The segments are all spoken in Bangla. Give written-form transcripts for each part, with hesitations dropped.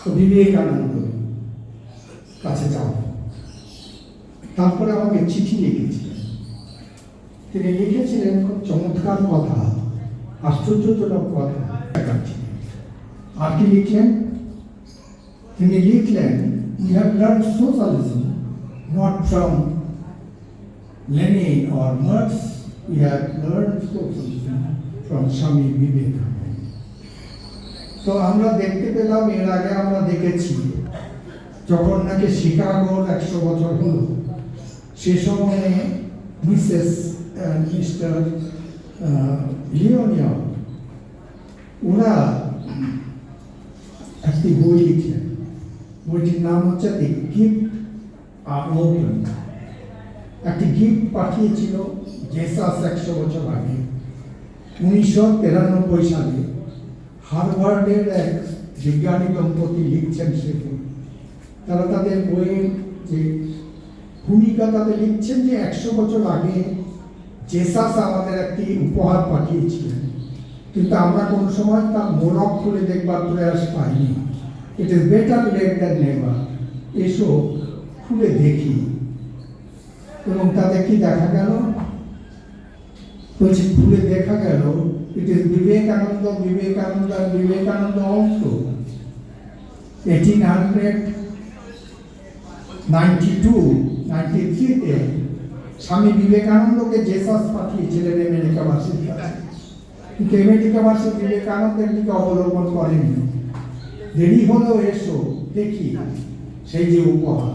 তো বিবেকানন্দ কাছে যাব। তারপরে আমাকে চিঠি লিখেছিলেন। তিনি লিখেছিলেন খুব চমৎকার কথা, আশ্চর্যজনক কথা। আর কি লিখলেন? তিনি লিখলেন, "We have learned socialism not from Lenin or Marx, we have learned socialism from Swami Vivekananda." তো আমরা দেখতে পেলাম, এর আগে আমরা দেখেছি যখন নাকি শিকাগোর 100 বছর হলো, সে সময়ে মিস্টার লিওনিয়া ওরা একটি বই লিখলেন। বইটির নাম হচ্ছে "দ্য গিফট আর ওপেন"। একটি গিফট পাঠিয়েছিল জেসাস 100 বছর আগে। 1993 সালে হার্ভার্ডের এক বিজ্ঞানী দম্পতি লিখছেন সে বই। তারা তাদের বইয়ের যে ভূমিকা তাদের লিখছেন যে 100 বছর আগে জেসাস আমাদের একটি উপহার পাঠিয়েছিলেন, কিন্তু আমরা কোনো সময় তার মোড়ক খুলে দেখবার প্রয়াস পাইনি। It is better late than never. এসো খুলে দেখি। এবং তাতে কি দেখা গেল? বলছি খুলে দেখা গেল ইট ইজ বিবেকানন্দ অংশ। 1893-তে স্বামী বিবেকানন্দকে জেসাস পাঠিয়েছিলেন আমেরিকাবাসীর কাছে, কিন্তু আমেরিকাবাসী বিবেকানন্দের দিকে অবলম্বন করেনি। দেরি হলেও এসো দেখি সেই যে উপহার।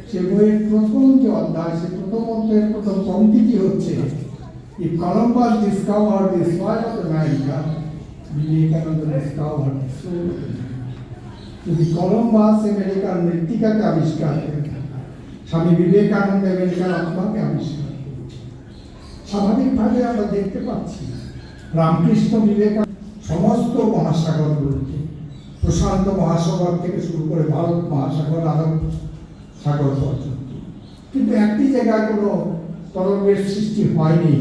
সে বইয়ের প্রথম যে অধ্যায়, সে প্রথম অধ্যায়ের প্রথম পংক্তিটি হচ্ছে, "If Columbus discovered the soil of America, Vivekananda discovered the soul of America." যদি কলম্বাস আমেরিকার মৃত্তিকাকে আবিষ্কার করে, স্বামী বিবেকানন্দ আমেরিকার আত্মাকে আবিষ্কার করেছে। স্বাভাবিকভাবে আমরা দেখতে পাচ্ছি রামকৃষ্ণ বিবেকানন্দ সমস্ত মহাসাগরগুলোকে, প্রশান্ত মহাসাগর থেকে শুরু করে ভারত মহাসাগর, আরব সাগর পর্যন্ত, কিন্তু একটি জায়গায় কোনো তরঙ্গের সৃষ্টি হয়নি।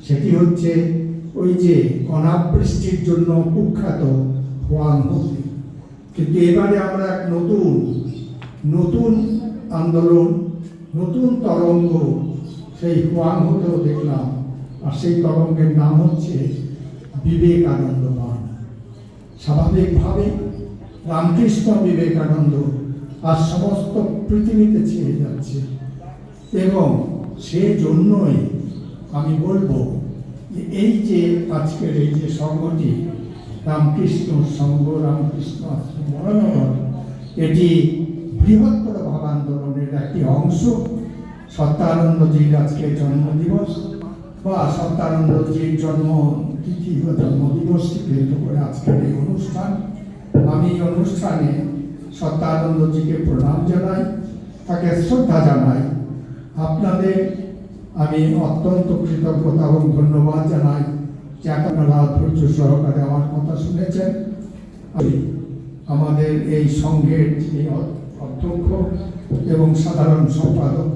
সেটি হচ্ছে ওই যে অনাবৃষ্টির জন্য কুখ্যাত হোয়াং হোতে। কিন্তু এবারে আমরা এক নতুন আন্দোলন, নতুন তরঙ্গ সেই হোয়াং হোতেও দেখলাম। আর সেই তরঙ্গের নাম হচ্ছে বিবেকানন্দ বাণ। স্বাভাবিকভাবে রামকৃষ্ণ বিবেকানন্দ আর সমস্ত পৃথিবীতে ছেয়ে যাচ্ছে, এবং সেজন্যই আমি বলবো যে এই যে আজকের এই যে সংগঠি রামকৃষ্ণ সংঘ, রামকৃষ্ণ আশ্রম মহানগর, এটি বৃহত্তর ভাব আন্দোলনের একটি অংশ। সত্যানন্দজির আজকে জন্মদিবস বা সত্যানন্দজির জন্মতিথি বা জন্মদিবসকে কেন্দ্র করে আজকের এই অনুষ্ঠান। আমি এই অনুষ্ঠানে সত্যানন্দজিকে প্রণাম জানাই, তাকে শ্রদ্ধা জানাই। আপনাদের আমি অত্যন্ত কৃতজ্ঞতা এবং ধন্যবাদ জানাই যে আপনারা ধৈর্য সহকারে আমার কথা শুনেছেন। আমাদের এই সংঘের যিনি অধ্যক্ষ এবং সাধারণ সম্পাদক,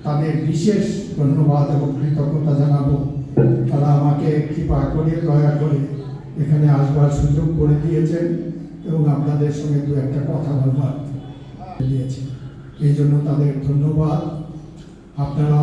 তাদের বিশেষ ধন্যবাদ এবং কৃতজ্ঞতা জানাবো। তারা আমাকে কৃপা করে, দয়া করে এখানে আসবার সুযোগ করে দিয়েছেন এবং আপনাদের সঙ্গে দু একটা কথা বলবার দিয়েছেন। এই জন্য তাদের ধন্যবাদ। আপনারা